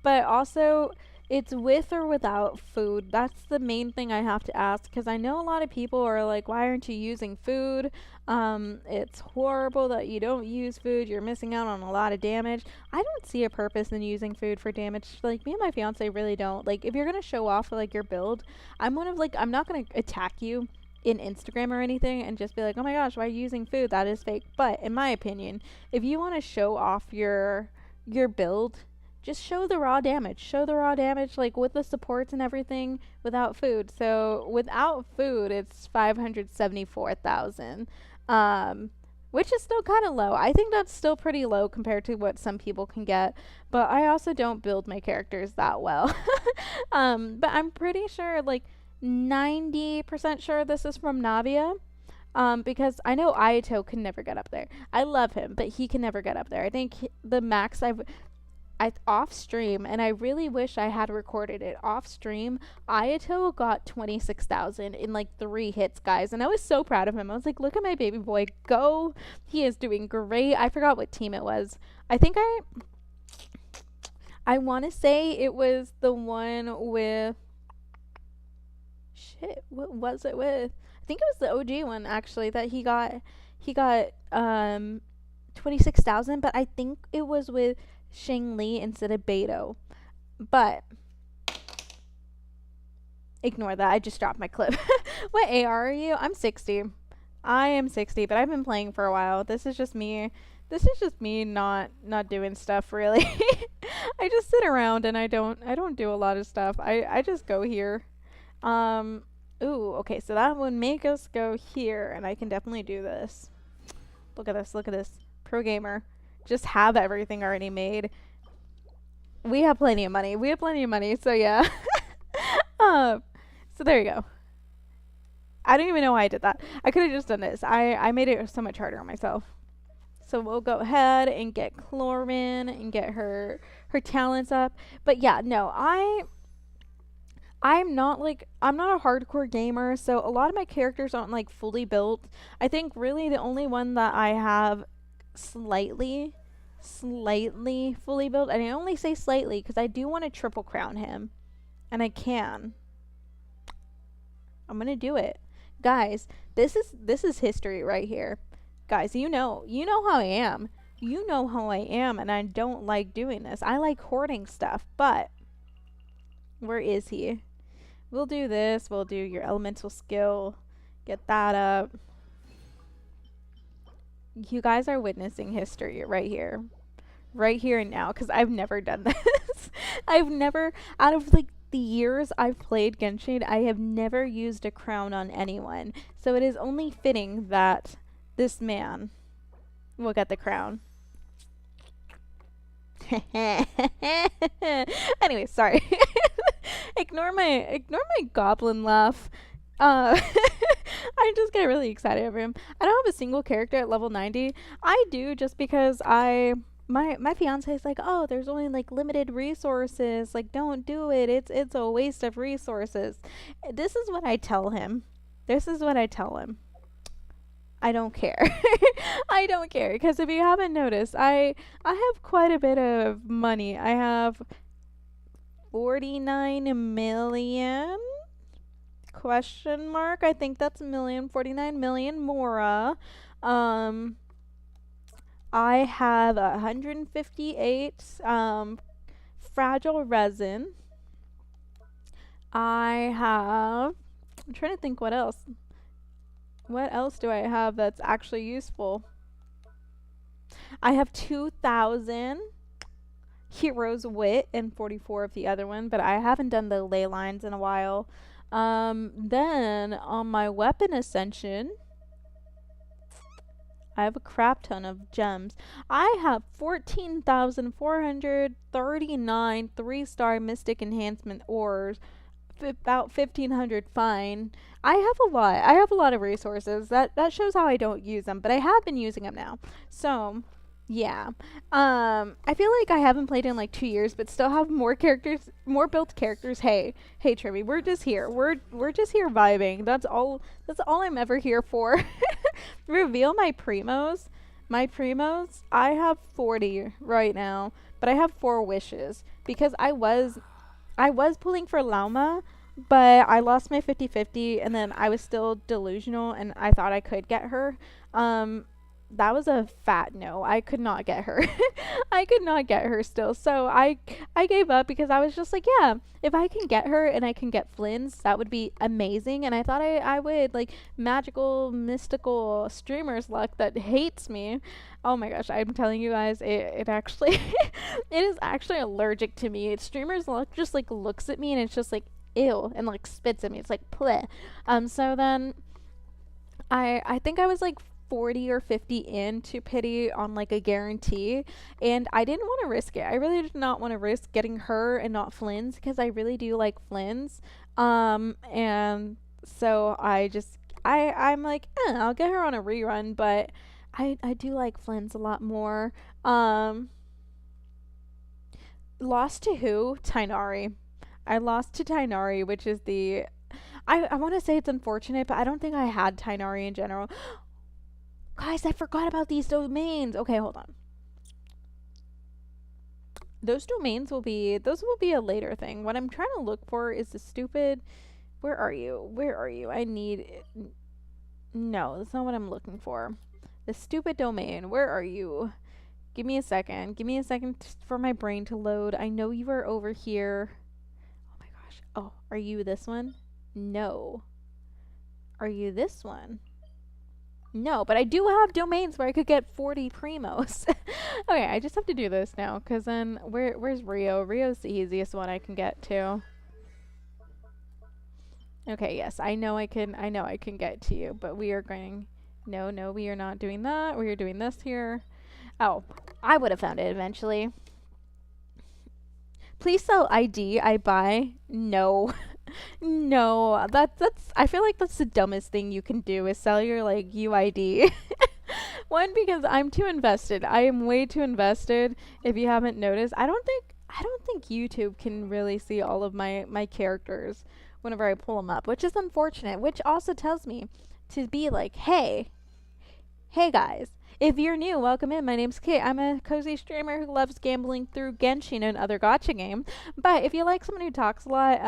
but also it's with or without food. That's the main thing I have to ask because I know a lot of people are like, why aren't you using food? It's horrible that you don't use food. You're missing out on a lot of damage. I don't see a purpose in using food for damage. Like, me and my fiance really don't. Like, if you're going to show off like your build, I'm not going to attack you in Instagram or anything and just be like, oh my gosh, why are you using food? That is fake. But in my opinion, if you want to show off your build, just show the raw damage. Show the raw damage, like with the supports and everything, without food. So without food, it's 574,000, which is still kind of low. I think that's still pretty low compared to what some people can get. But I also don't build my characters that well. But I'm pretty sure, like 90% sure this is from Navia. Because I know Ayato can never get up there. I love him, but he can never get up there. I think the max I off stream, and I really wish I had recorded it off stream. Ayato got 26,000 in like 3 hits, guys, and I was so proud of him. I was like, look at my baby boy go. He is doing great. I forgot what team it was. I want to say it was the one with shit. What was it with? I think it was the OG one actually that he got 26,000, but I think it was with Shang Li instead of Beto. But ignore that. I just dropped my clip. What AR are you? I'm 60. I am 60, but I've been playing for a while. This is just me not doing stuff really. I just sit around and I don't do a lot of stuff. I just go here. Ooh, okay, so that would make us go here, and I can definitely do this. Look at this. Pro gamer. Just have everything already made. We have plenty of money. We have plenty of money. So yeah. um, so there you go. I don't even know why I did that. I could have just done this. I made it so much harder on myself. So we'll go ahead and get Chlorman and get her talents up. But yeah, no, I'm not a hardcore gamer, so a lot of my characters aren't like fully built. I think really the only one that I have slightly fully built, and I only say slightly because I do want to triple crown him, and I can. I'm gonna do it. Guys, this is history right here. Guys, you know how I am. You know how I am, and I don't like doing this. I like hoarding stuff, but where is he? We'll do this. We'll do your elemental skill. Get that up. You guys are witnessing history right here. Right here and now, because I've never done this. I've never, out of like the years I've played Genshin, I have never used a crown on anyone. So it is only fitting that this man will get the crown. Anyway, sorry. ignore my goblin laugh. I just get really excited over him. I don't have a single character at level 90. I do just because my fiance is like, "Oh, there's only like limited resources. Like don't do it. It's a waste of resources." This is what I tell him. This is what I tell him. I don't care. I don't care because if you haven't noticed, I have quite a bit of money. I have 49 million question mark. I think that's million. 49 million mora. Um I have 158 fragile resin. I'm trying to think what else. What else do I have that's actually useful? I have 2,000 heroes wit and 44 of the other one, but I haven't done the ley lines in a while. Then on my weapon ascension, I have a crap ton of gems. I have 14,439 3-star mystic enhancement ores, about 1,500 fine. I have a lot. I have a lot of resources. That shows how I don't use them, but I have been using them now. So, yeah. I feel like I haven't played in like 2 years, but still have more characters, more built characters. Hey, Trivy, we're just here. We're just here vibing. That's all. That's all I'm ever here for. Reveal my primos. My primos. I have 40 right now, but I have 4 wishes because I was pulling for Lauma, but I lost my 50-50 and then I was still delusional and I thought I could get her. That was a fat no. I could not get her. I could not get her still. So I gave up because I was just like, yeah, if I can get her and I can get Flynn's, that would be amazing. And I thought I would like magical, mystical streamer's luck that hates me. Oh my gosh, I'm telling you guys, it actually it is actually allergic to me. Streamer's luck just like looks at me and it's just like ew and like spits at me. It's like pleh. So then I think I was like 40 or 50 into pity on like a guarantee and I didn't want to risk it. I really did not want to risk getting her and not Flynn's because I really do like Flynn's. And so I'm like, I'll get her on a rerun, but I do like Flynn's a lot more. Lost to who? Tighnari. I lost to Tighnari, which is the I want to say it's unfortunate, but I don't think I had Tighnari in general. Guys, I forgot about these domains. Okay, hold on. Those domains will be a later thing. What I'm trying to look for is the stupid. Where are you? Where are you? I need. No, that's not what I'm looking for. The stupid domain. Where are you? Give me a second. Give me a second for my brain to load. I know you are over here. Oh my gosh. Oh, are you this one? No. Are you this one? No, but I do have domains where I could get 40 primos. Okay, I just have to do this now, because then, where's Rio? Rio's the easiest one I can get to. Okay, yes, I know I can get to you, but we are going, no, we are not doing that. We are doing this here. Oh, I would have found it eventually. Please sell ID. I buy. No. No. That's I feel like that's the dumbest thing you can do is sell your like UID. One, because I'm too invested. I am way too invested. If you haven't noticed, I don't think YouTube can really see all of my characters whenever I pull them up, which is unfortunate, which also tells me to be like, hey guys, if you're new, welcome in. My name's Kate. I'm a cozy streamer who loves gambling through Genshin and other gacha games. But if you like someone who talks a lot,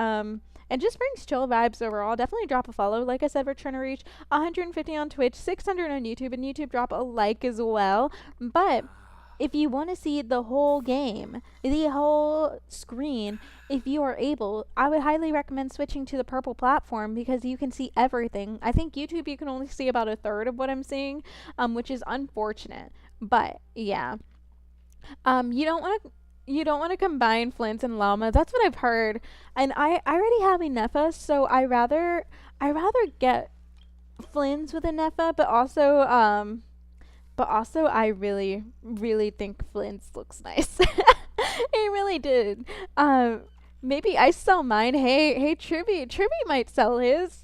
and just brings chill vibes overall, definitely drop a follow. Like I said, we're trying to reach 150 on Twitch, 600 on YouTube, and YouTube drop a like as well. But if you want to see the whole game, the whole screen, if you are able, I would highly recommend switching to the purple platform because you can see everything. I think YouTube you can only see about a third of what I'm seeing, which is unfortunate. But yeah, you don't want to combine Flint and Llama. That's what I've heard, and I already have a Nefa, so I rather get Flynn's with a Nefa, but also, I really, really think Flynn's looks nice. He really did. Maybe I sell mine. Hey, Tribby might sell his.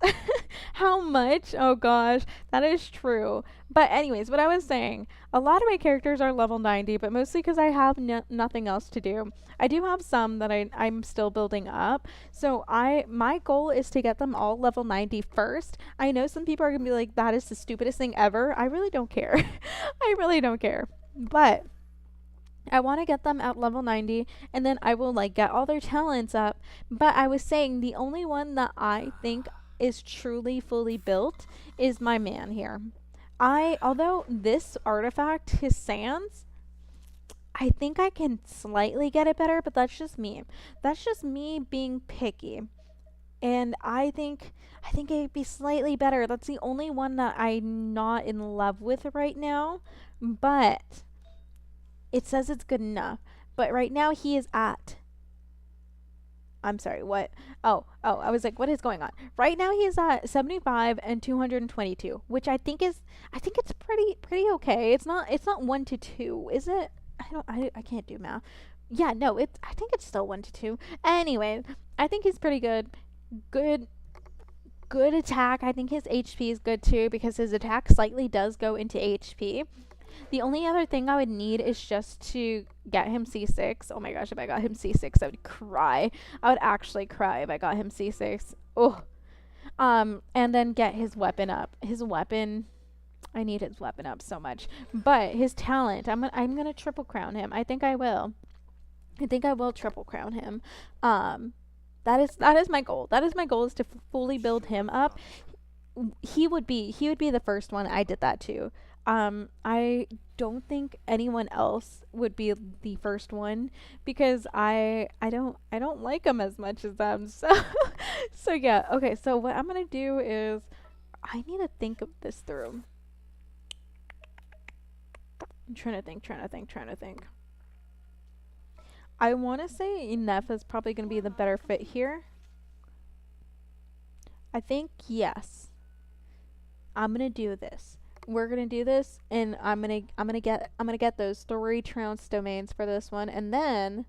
How much? Oh gosh, that is true. But anyways, what I was saying, a lot of my characters are level 90, but mostly because I have nothing else to do. I do have some that I'm still building up. So my goal is to get them all level 90 first. I know some people are going to be like, that is the stupidest thing ever. I really don't care. I really don't care. But I want to get them at level 90 and then I will like get all their talents up. But I was saying the only one that I think is truly fully built is my man here. Although this artifact, his sands, I think I can slightly get it better, but that's just me. That's just me being picky. And I think it'd be slightly better. That's the only one that I'm not in love with right now. But it says it's good enough. But right now he is at, I'm sorry, what? Oh, I was like, what is going on? Right now he is at 75 and 222, which I think it's pretty okay. It's not 1 to 2, is it? I can't do math. Yeah, no, I think it's still 1 to 2. Anyway, I think he's pretty good. Good attack. I think his HP is good too because his attack slightly does go into HP. The only other thing I would need is just to get him C6. Oh my gosh, if I got him C6, I would cry. I would actually cry if I got him C6. Oh. And then get his weapon up. His weapon, I need his weapon up so much. But his talent, I'm gonna triple crown him. I think I will. I think I will triple crown him. That is my goal. That is my goal, is to fully build him up. He would be the first one I did that to. I don't think anyone else would be the first one because I don't like them as much as them. So yeah. Okay. So what I'm gonna do is I need to think of this through. I'm trying to think. I want to say Nefa is probably gonna be the better fit here. I think yes. I'm gonna do this. We're gonna do this, and I'm gonna get those 3 trounce domains for this one, and then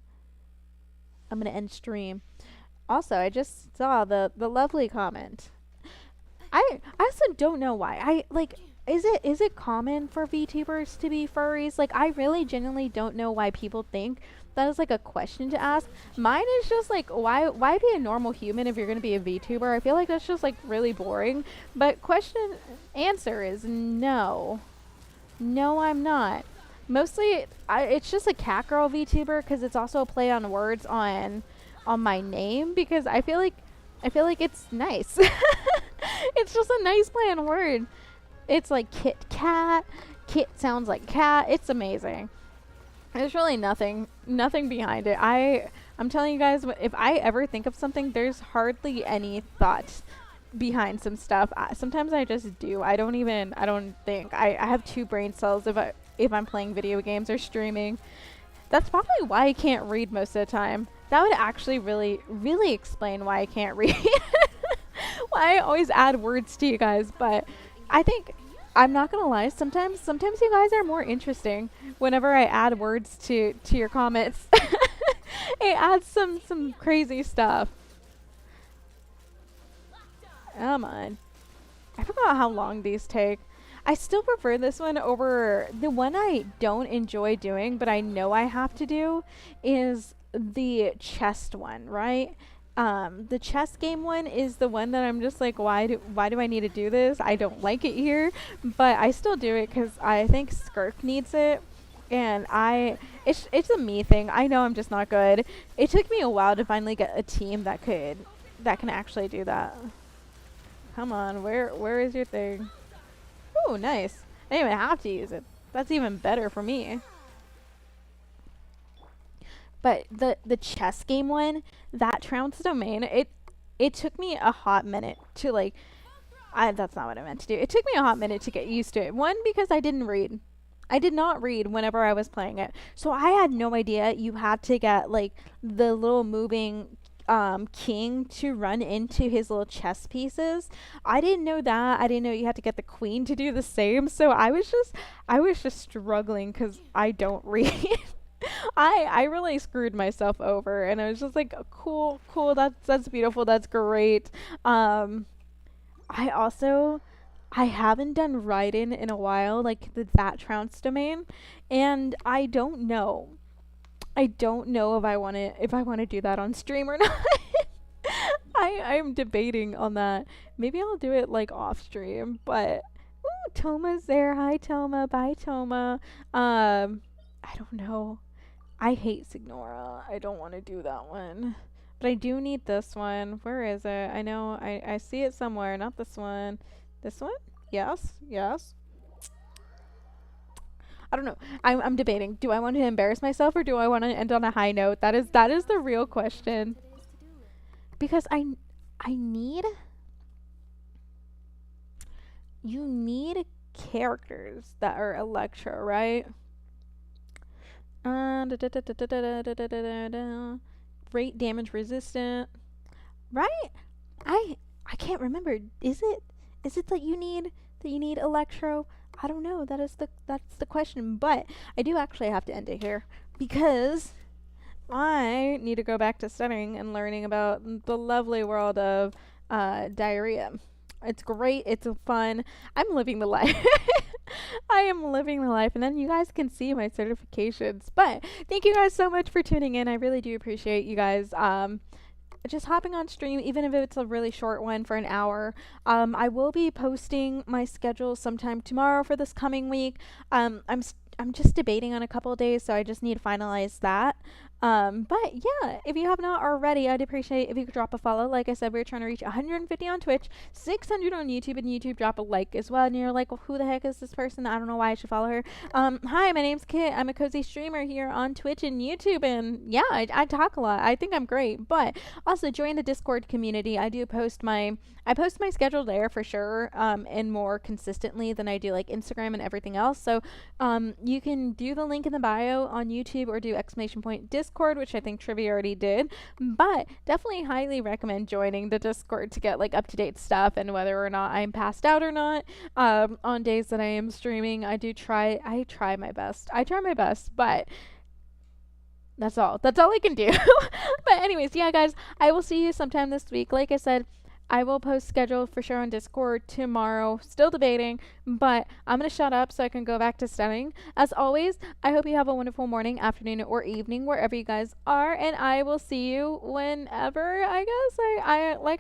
I'm gonna end stream. Also, I just saw the lovely comment. I also don't know why. I like. Is it common for VTubers to be furries? Like, I really genuinely don't know why people think that is like a question to ask. Mine is just like, why be a normal human if you're gonna be a VTuber? I feel like that's just like really boring. But answer is no. No, I'm not. Mostly, it's just a cat girl VTuber because it's also a play on words on my name because I feel like it's nice. It's just a nice play on word. It's like Kit Kat. Kit sounds like cat. It's amazing. There's really nothing behind it. I'm telling you guys, if I ever think of something, there's hardly any thought behind some stuff. Sometimes I just do. I don't think. I have 2 brain cells if I'm playing video games or streaming. That's probably why I can't read most of the time. That would actually really, really explain why I can't read. Why I always add words to you guys, but I think, I'm not gonna lie, sometimes you guys are more interesting whenever I add words to your comments. It adds some crazy stuff. Come on. I forgot how long these take. I still prefer this one over the one I don't enjoy doing, but I know I have to do is the chest one, right? The chess game one is the one that I'm just like, why do I need to do this? I don't like it here, but I still do it because I think Skirk needs it, and it's a me thing. I know I'm just not good. It took me a while to finally get a team that can actually do that. Come on, where is your thing? Ooh, nice. I didn't even have to use it. That's even better for me. But the chess game one, that Trounce domain, it took me a hot minute to like that's not what I meant to do. It took me a hot minute to get used to it. One, because I didn't read. I did not read whenever I was playing it. So I had no idea you had to get like the little moving king to run into his little chess pieces. I didn't know that. I didn't know you had to get the queen to do the same. So I was just struggling because I don't read. I really screwed myself over, and I was just like, cool, that's beautiful, that's great. I also I haven't done Raiden in a while, like that Trounce domain, and I don't know. I don't know if I want to do that on stream or not. I'm debating on that. Maybe I'll do it like off stream, but ooh, Toma's there. Hi Toma. Bye Toma. I don't know. I hate Signora. I don't want to do that one. But I do need this one. Where is it? I know I see it somewhere. Not this one. This one? Yes. Yes. I don't know. I'm debating. Do I want to embarrass myself or do I want to end on a high note? That is the real question. Because I need you need characters that are Electro, right? Rate damage resistant. Right? I can't remember. Is it that you need Electro? I don't know. That's the question. But I do actually have to end it here because I need to go back to studying and learning about the lovely world of diarrhea. It's great. It's fun. I'm living the life. I am living the life, and then you guys can see my certifications. But thank you guys so much for tuning in. I really do appreciate you guys just hopping on stream, even if it's a really short one for an hour. I will be posting my schedule sometime tomorrow for this coming week. I'm just debating on a couple of days, so I just need to finalize that. But yeah, if you have not already, I'd appreciate if you could drop a follow. Like I said, we're trying to reach 150 on Twitch, 600 on YouTube, and YouTube drop a like as well. And you're like, well, who the heck is this person? I don't know why I should follow her. Hi, my name's Kit. I'm a cozy streamer here on Twitch and YouTube, and yeah, I talk a lot. I think I'm great, but also join the Discord community. I post my schedule there for sure, and more consistently than I do like Instagram and everything else. So you can do the link in the bio on YouTube or do !Discord, which I think Trivia already did, but definitely highly recommend joining the Discord to get like up-to-date stuff and whether or not I'm passed out or not. On days that I am streaming, I try my best. I try my best, but that's all I can do. But anyways, yeah guys, I will see you sometime this week. Like I said, I will post schedule for sure on Discord tomorrow. Still debating, but I'm going to shut up so I can go back to studying. As always, I hope you have a wonderful morning, afternoon, or evening, wherever you guys are, and I will see you whenever, I guess. I like